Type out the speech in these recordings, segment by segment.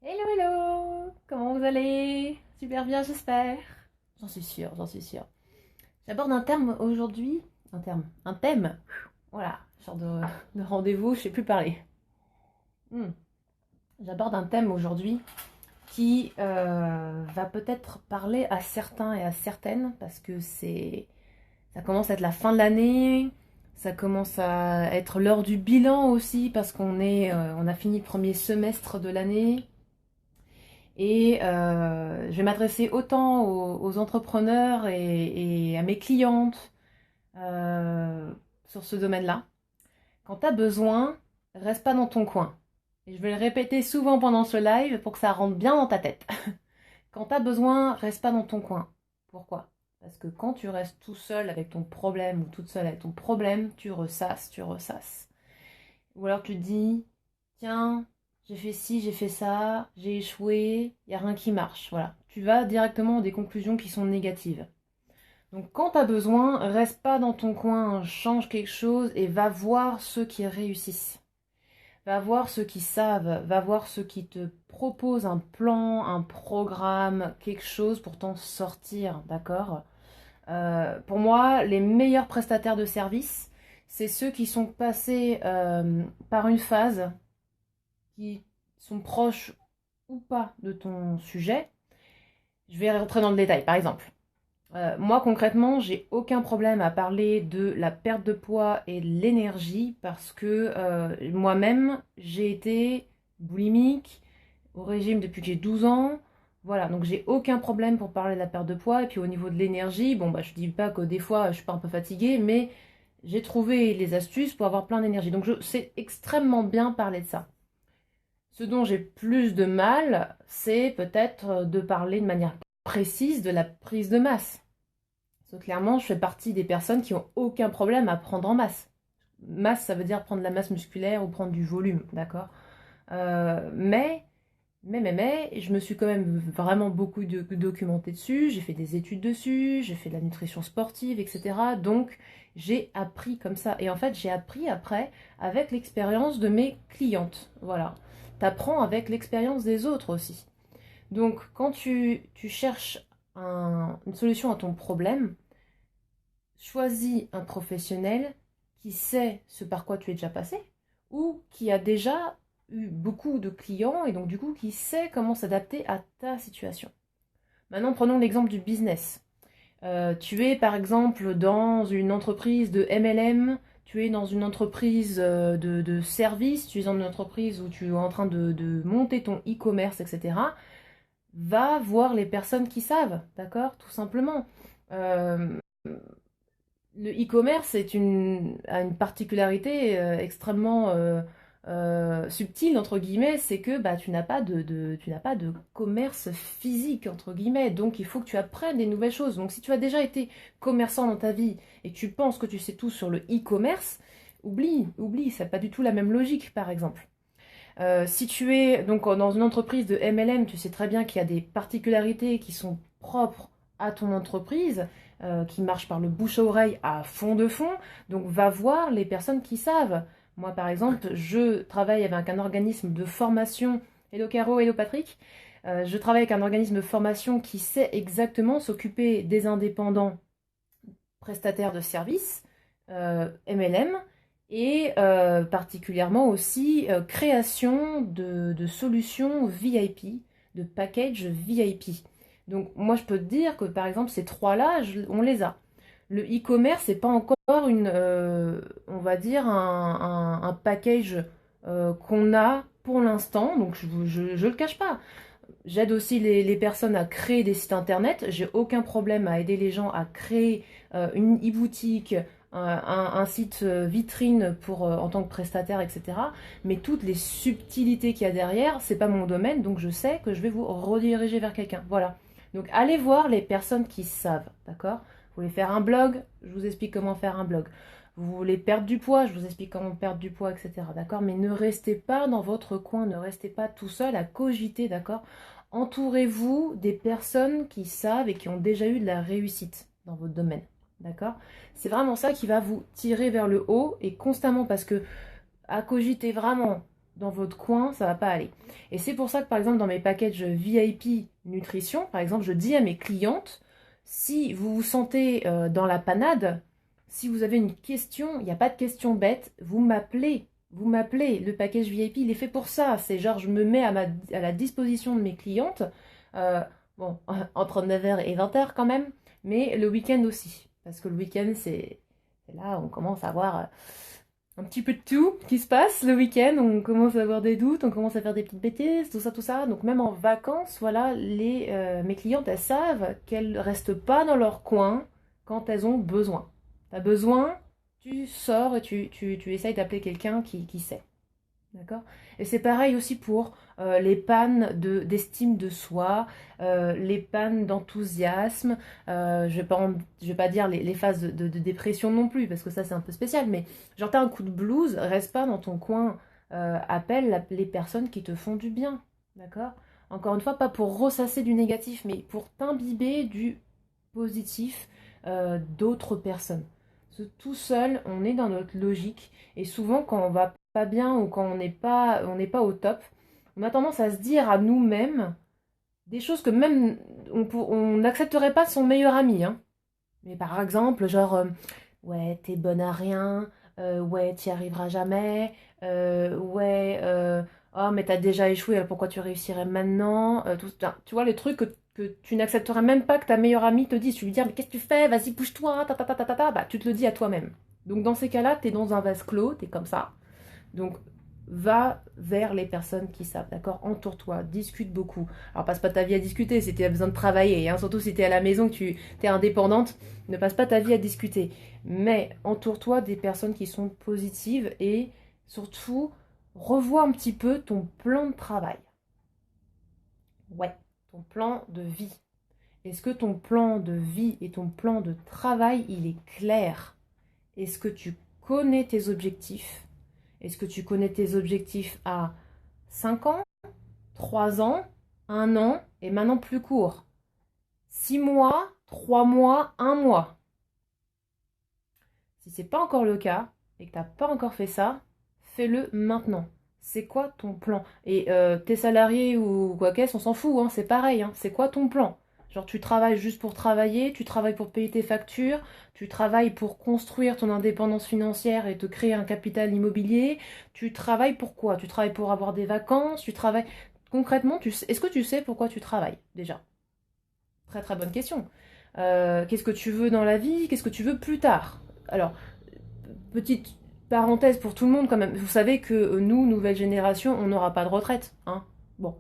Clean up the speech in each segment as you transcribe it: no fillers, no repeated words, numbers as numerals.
Hello, hello! Comment vous allez? Super bien, j'espère. J'en suis sûre, j'en suis sûre. J'aborde un terme aujourd'hui, un thème. Voilà, genre de rendez-vous, je sais plus parler. Hmm. J'aborde un thème aujourd'hui qui va peut-être parler à certains et à certaines parce que ça commence à être la fin de l'année, ça commence à être l'heure du bilan aussi parce on a fini le premier semestre de l'année. Et je vais m'adresser autant aux entrepreneurs et à mes clientes euh, sur ce domaine-là. Quand tu as besoin, reste pas dans ton coin. Et je vais le répéter souvent pendant ce live pour que ça rentre bien dans ta tête. Quand tu as besoin, reste pas dans ton coin. Pourquoi? Parce que quand tu restes tout seul avec ton problème ou toute seule avec ton problème, tu ressasses, tu ressasses. Ou alors tu te dis, tiens, j'ai fait ci, j'ai fait ça, j'ai échoué, il n'y a rien qui marche. Voilà. Tu vas directement à des conclusions qui sont négatives. Donc quand tu as besoin, reste pas dans ton coin, change quelque chose et va voir ceux qui réussissent. Va voir ceux qui savent, va voir ceux qui te proposent un plan, un programme, quelque chose pour t'en sortir, d'accord? Pour moi, les meilleurs prestataires de services, c'est ceux qui sont passés par une phase, qui sont proches ou pas de ton sujet. Je vais rentrer dans le détail, par exemple. Moi, concrètement, j'ai aucun problème à parler de la perte de poids et de l'énergie parce que moi-même, j'ai été boulimique au régime depuis que j'ai 12 ans. Voilà, donc j'ai aucun problème pour parler de la perte de poids. Et puis au niveau de l'énergie, bon, bah, je dis pas que des fois je suis pas un peu fatiguée, mais j'ai trouvé les astuces pour avoir plein d'énergie. Donc je sais extrêmement bien parler de ça. Ce dont j'ai plus de mal, c'est peut-être de parler de manière précise de la prise de masse. Parce que clairement, je fais partie des personnes qui ont aucun problème à prendre en masse. Masse, ça veut dire prendre de la masse musculaire ou prendre du volume, d'accord? Mais, je me suis quand même vraiment beaucoup documentée dessus, j'ai fait des études dessus, j'ai fait de la nutrition sportive, etc. Donc, j'ai appris comme ça. Et en fait, j'ai appris après avec l'expérience de mes clientes. Voilà. T'apprends avec l'expérience des autres aussi. Donc, quand tu cherches une solution à ton problème, choisis un professionnel qui sait ce par quoi tu es déjà passé ou qui a déjà eu beaucoup de clients et donc du coup qui sait comment s'adapter à ta situation. Maintenant, prenons l'exemple du business. Tu es par exemple dans une entreprise de MLM, tu es dans une entreprise de service, tu es dans une entreprise où tu es en train de monter ton e-commerce, etc. Va voir les personnes qui savent, d'accord? Tout simplement. Euh, le e-commerce a une particularité extrêmement subtile, entre guillemets, c'est que bah, tu n'as pas de commerce physique, entre guillemets. Donc il faut que tu apprennes des nouvelles choses. Donc si tu as déjà été commerçant dans ta vie et que tu penses que tu sais tout sur le e-commerce, oublie, ça n'a pas du tout la même logique, par exemple. Si tu es donc dans une entreprise de MLM, tu sais très bien qu'il y a des particularités qui sont propres à ton entreprise, qui marchent par le bouche à oreille à fond de fond. Donc va voir les personnes qui savent. Moi par exemple, je travaille avec un organisme de formation. Hello Caro, hello Patrick. Je travaille avec un organisme de formation qui sait exactement s'occuper des indépendants prestataire de services, MLM, et particulièrement aussi création de solutions VIP, de packages VIP. Donc moi je peux te dire que par exemple ces trois-là, on les a. Le e-commerce, c'est pas encore on va dire un package qu'on a pour l'instant, donc je le cache pas. J'aide aussi les personnes à créer des sites internet. J'ai aucun problème à aider les gens à créer une e-boutique, un site vitrine pour, en tant que prestataire, etc. Mais toutes les subtilités qu'il y a derrière, c'est pas mon domaine, donc je sais que je vais vous rediriger vers quelqu'un. Voilà. Donc allez voir les personnes qui savent, d'accord? Vous voulez faire un blog, je vous explique comment faire un blog. Vous voulez perdre du poids, je vous explique comment perdre du poids, etc. D'accord? Mais ne restez pas dans votre coin, ne restez pas tout seul à cogiter, d'accord? Entourez-vous des personnes qui savent et qui ont déjà eu de la réussite dans votre domaine. D'accord? C'est vraiment ça qui va vous tirer vers le haut et constamment parce que à cogiter vraiment dans votre coin, ça va pas aller. Et c'est pour ça que par exemple dans mes packages VIP nutrition, par exemple, je dis à mes clientes, si vous vous sentez dans la panade, si vous avez une question, il n'y a pas de question bête, vous m'appelez. Vous m'appelez. Le package VIP, il est fait pour ça. C'est genre, je me mets à la disposition de mes clientes, euh, bon, entre 9h et 20h quand même, mais le week-end aussi. Parce que le week-end, c'est là où on commence à voir un petit peu de tout qui se passe le week-end. On commence à avoir des doutes, on commence à faire des petites bêtises, tout ça, tout ça. Donc même en vacances, voilà, mes clientes, elles savent qu'elles restent pas dans leur coin quand elles ont besoin. T'as besoin, tu sors et tu essayes d'appeler quelqu'un qui sait. D'accord? Et c'est pareil aussi pour les pannes d'estime de soi, les pannes d'enthousiasme. Je vais pas dire les phases de dépression non plus, parce que ça c'est un peu spécial, mais genre t'as un coup de blues, reste pas dans ton coin, appelle les personnes qui te font du bien. D'accord? Encore une fois, pas pour ressasser du négatif, mais pour t'imbiber du positif d'autres personnes. Parce que tout seul, on est dans notre logique, et souvent quand on va pas bien ou quand on n'est pas au top, on a tendance à se dire à nous-mêmes des choses que même on n'accepterait pas de son meilleur ami. Hein. Mais par exemple, genre, ouais, t'es bonne à rien, ouais, t'y arriveras jamais, ouais, oh, mais t'as déjà échoué, alors pourquoi tu réussirais maintenant tu vois, les trucs que tu n'accepterais même pas que ta meilleure amie te dise. Tu lui dis, mais qu'est-ce que tu fais? Vas-y, bouge-toi, bah, tu te le dis à toi-même. Donc dans ces cas-là, t'es dans un vase clos, t'es comme ça. Donc, va vers les personnes qui savent, d'accord? Entoure-toi, discute beaucoup. Alors, passe pas ta vie à discuter si tu as besoin de travailler, hein, surtout si tu es à la maison, que tu es indépendante, ne passe pas ta vie à discuter. Mais entoure-toi des personnes qui sont positives et surtout, revois un petit peu ton plan de travail. Ouais, ton plan de vie. Est-ce que ton plan de vie et ton plan de travail, il est clair? Est-ce que tu connais tes objectifs? Est-ce que tu connais tes objectifs à 5 ans, 3 ans, 1 an et maintenant plus court? 6 mois, 3 mois, 1 mois. Si ce n'est pas encore le cas et que tu n'as pas encore fait ça, fais-le maintenant. C'est quoi ton plan? Et tes salariés ou quoi qu'est-ce, on s'en fout, hein, c'est pareil. Hein, c'est quoi ton plan? Genre tu travailles juste pour travailler, tu travailles pour payer tes factures, tu travailles pour construire ton indépendance financière et te créer un capital immobilier, tu travailles pour quoi? Tu travailles pour avoir des vacances, tu travailles... Concrètement, est-ce que tu sais pourquoi tu travailles déjà? Très très bonne question. Qu'est-ce que tu veux dans la vie? Qu'est-ce que tu veux plus tard? Alors, petite parenthèse pour tout le monde quand même. Vous savez que nous, nouvelle génération, on n'aura pas de retraite. Hein, bon,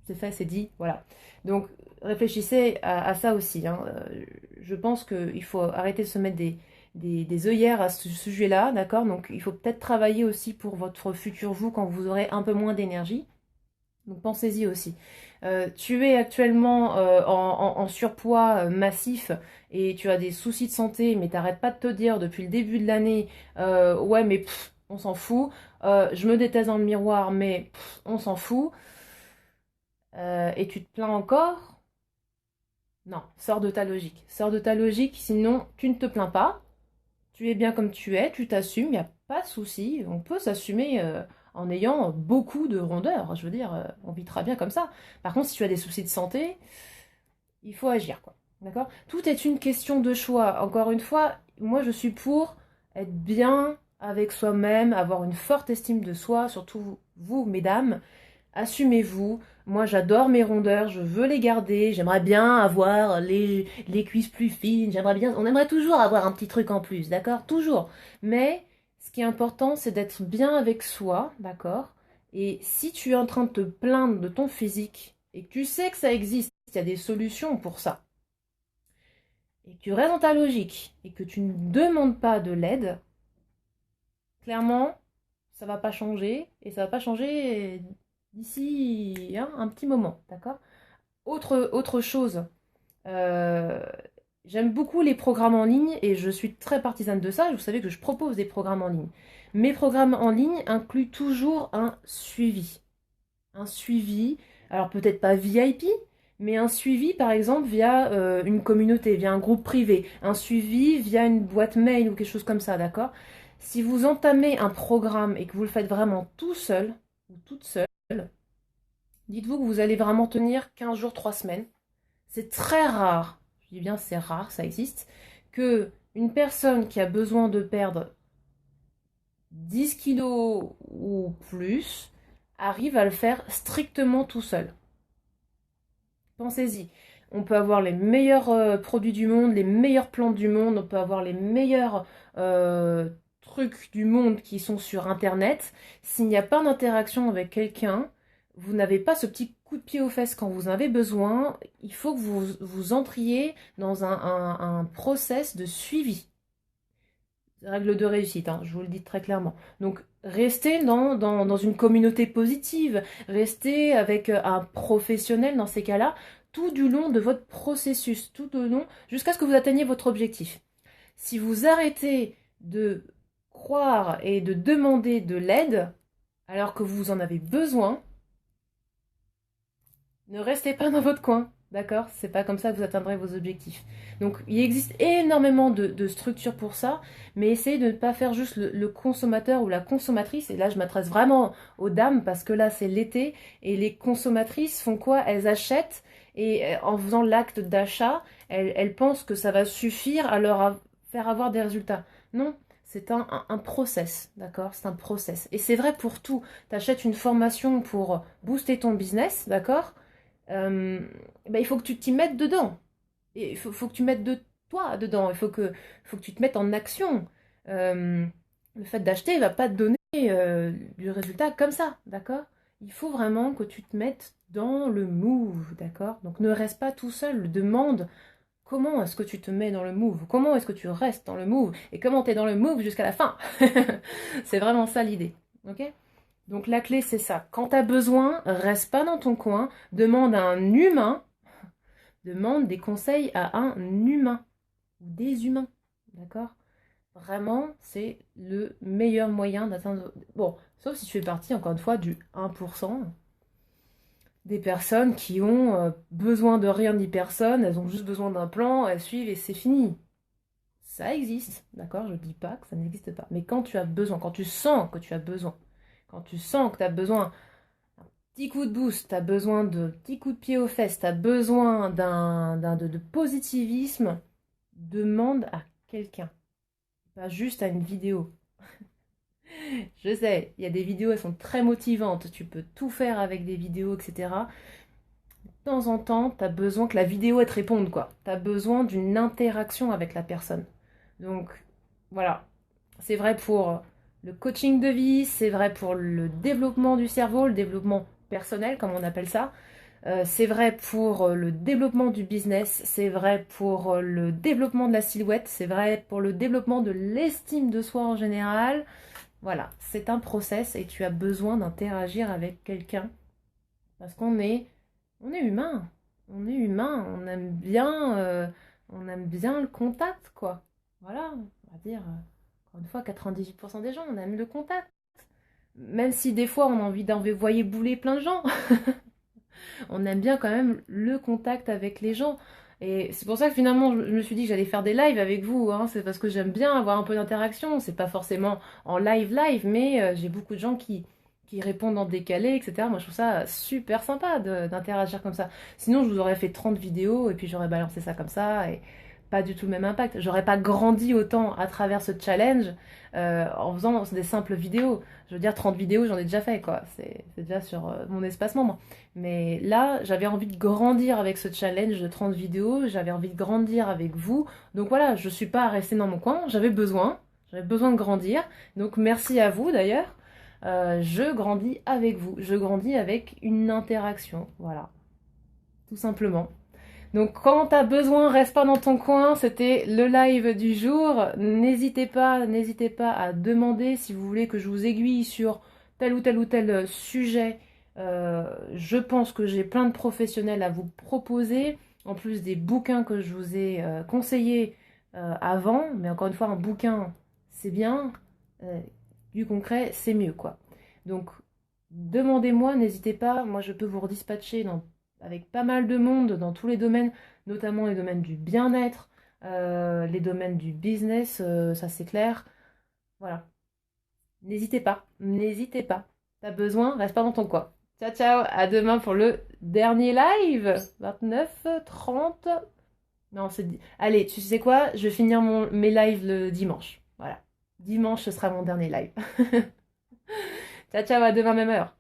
c'est fait, c'est dit, voilà. Donc, réfléchissez à ça aussi. Hein. Je pense qu'il faut arrêter de se mettre des œillères à ce sujet-là, d'accord? Donc, il faut peut-être travailler aussi pour votre futur vous quand vous aurez un peu moins d'énergie. Donc, pensez-y aussi. Tu es actuellement en surpoids massif et tu as des soucis de santé, mais t'arrêtes pas de te dire depuis le début de l'année, ouais, mais on s'en fout. Je me déteste dans le miroir, mais on s'en fout. Et tu te plains encore? Non, sors de ta logique. Sors de ta logique, sinon tu ne te plains pas. Tu es bien comme tu es, tu t'assumes, il n'y a pas de souci. On peut s'assumer en ayant beaucoup de rondeur. Je veux dire, on vivra bien comme ça. Par contre, si tu as des soucis de santé, il faut agir, quoi. D'accord? Tout est une question de choix. Encore une fois, moi je suis pour être bien avec soi-même, avoir une forte estime de soi, surtout vous, mesdames. Assumez-vous. Moi, j'adore mes rondeurs, je veux les garder. J'aimerais bien avoir les cuisses plus fines. J'aimerais bien. On aimerait toujours avoir un petit truc en plus, d'accord? Toujours. Mais ce qui est important, c'est d'être bien avec soi, d'accord? Et si tu es en train de te plaindre de ton physique et que tu sais que ça existe, il y a des solutions pour ça, et que tu restes dans ta logique et que tu ne demandes pas de l'aide, clairement, ça va pas changer et ça va pas changer d'ici hein, un petit moment, d'accord? Autre chose, euh, j'aime beaucoup les programmes en ligne et je suis très partisane de ça. Vous savez que je propose des programmes en ligne. Mes programmes en ligne incluent toujours un suivi. Un suivi, alors peut-être pas VIP, mais un suivi par exemple via une communauté, via un groupe privé, un suivi via une boîte mail ou quelque chose comme ça, d'accord? Si vous entamez un programme et que vous le faites vraiment tout seul, ou toute seule, dites-vous que vous allez vraiment tenir 15 jours, 3 semaines. C'est très rare, je dis bien c'est rare, ça existe, que une personne qui a besoin de perdre 10 kilos ou plus arrive à le faire strictement tout seul. Pensez-y. On peut avoir les meilleurs produits du monde, les meilleures plantes du monde, on peut avoir les meilleurs trucs du monde qui sont sur Internet. S'il n'y a pas d'interaction avec quelqu'un, vous n'avez pas ce petit coup de pied aux fesses quand vous en avez besoin. Il faut que vous entriez dans un process de suivi. Règle de réussite, hein, je vous le dis très clairement. Donc, restez dans une communauté positive, restez avec un professionnel dans ces cas-là, tout du long de votre processus, tout au long, jusqu'à ce que vous atteigniez votre objectif. Si vous arrêtez de croire et de demander de l'aide, alors que vous en avez besoin, ne restez pas dans votre coin, d'accord? C'est pas comme ça que vous atteindrez vos objectifs. Donc, il existe énormément de structures pour ça, mais essayez de ne pas faire juste le consommateur ou la consommatrice. Et là, je m'adresse vraiment aux dames parce que là, c'est l'été et les consommatrices font quoi? Elles achètent et en faisant l'acte d'achat, elles pensent que ça va suffire à faire avoir des résultats. Non. C'est un process, d'accord? C'est un process. Et c'est vrai pour tout. Tu achètes une formation pour booster ton business, d'accord? euh, il faut que tu t'y mettes dedans. Et faut que tu mettes de toi dedans. Faut que tu te mettes en action. Euh, le fait d'acheter ne va pas te donner du résultat comme ça, d'accord? Il faut vraiment que tu te mettes dans le move, d'accord? Donc ne reste pas tout seul. Demande comment est-ce que tu te mets dans le move? Comment est-ce que tu restes dans le move? Et comment tu es dans le move jusqu'à la fin? C'est vraiment ça l'idée, ok? Donc la clé, c'est ça. Quand tu as besoin, reste pas dans ton coin, demande à un humain, demande des conseils à un humain ou des humains. D'accord? Vraiment, c'est le meilleur moyen d'atteindre. Bon, sauf si tu fais partie, encore une fois, du 1% des personnes qui ont besoin de rien ni personne, elles ont juste besoin d'un plan, elles suivent et c'est fini. Ça existe, d'accord? Je ne dis pas que ça n'existe pas. Mais quand tu as besoin, quand tu sens que tu as besoin, quand tu sens que tu as besoin petit coup de boost, tu as besoin de petits coups de pied aux fesses, tu as besoin de positivisme, demande à quelqu'un, pas juste à une vidéo. Je sais, il y a des vidéos, elles sont très motivantes, tu peux tout faire avec des vidéos, etc. De temps en temps, tu as besoin que la vidéo elle te réponde, quoi. Tu as besoin d'une interaction avec la personne. Donc, voilà. C'est vrai pour le coaching de vie, c'est vrai pour le développement du cerveau, le développement personnel, comme on appelle ça. C'est vrai pour le développement du business, c'est vrai pour le développement de la silhouette, c'est vrai pour le développement de l'estime de soi en général. Voilà, c'est un process et tu as besoin d'interagir avec quelqu'un parce on est humain, on est humain, on aime bien le contact, quoi. Voilà, on va dire, encore une fois, 98% des gens, on aime le contact. Même si des fois on a envie d'envoyer bouler plein de gens, on aime bien quand même le contact avec les gens. Et c'est pour ça que finalement, je me suis dit que j'allais faire des lives avec vous, hein. C'est parce que j'aime bien avoir un peu d'interaction. C'est pas forcément en live, mais j'ai beaucoup de gens qui répondent en décalé, etc. Moi, je trouve ça super sympa d'interagir comme ça. Sinon, je vous aurais fait 30 vidéos et puis j'aurais balancé ça comme ça et pas du tout le même impact. J'aurais pas grandi autant à travers ce challenge en faisant des simples vidéos. Je veux dire, 30 vidéos, j'en ai déjà fait, quoi. C'est déjà sur mon espace membre. Mais là, j'avais envie de grandir avec ce challenge de 30 vidéos, j'avais envie de grandir avec vous. Donc voilà, je ne suis pas restée dans mon coin, j'avais besoin de grandir. Donc merci à vous d'ailleurs. Je grandis avec vous, je grandis avec une interaction, voilà, tout simplement. Donc quand t'as besoin, reste pas dans ton coin, c'était le live du jour. N'hésitez pas à demander si vous voulez que je vous aiguille sur tel ou tel sujet. Je pense que j'ai plein de professionnels à vous proposer, en plus des bouquins que je vous ai conseillés avant. Mais encore une fois, un bouquin, c'est bien, euh, du concret, c'est mieux, quoi. Donc demandez-moi, n'hésitez pas, moi je peux vous redispatcher avec pas mal de monde dans tous les domaines, notamment les domaines du bien-être, les domaines du business, ça c'est clair. Voilà. N'hésitez pas, n'hésitez pas. T'as besoin, reste pas dans ton coin. Ciao, ciao, à demain pour le dernier live. 29, 30. Non, Allez, tu sais quoi? Je vais finir mes lives le dimanche. Voilà. Dimanche, ce sera mon dernier live. Ciao, ciao, à demain, même heure.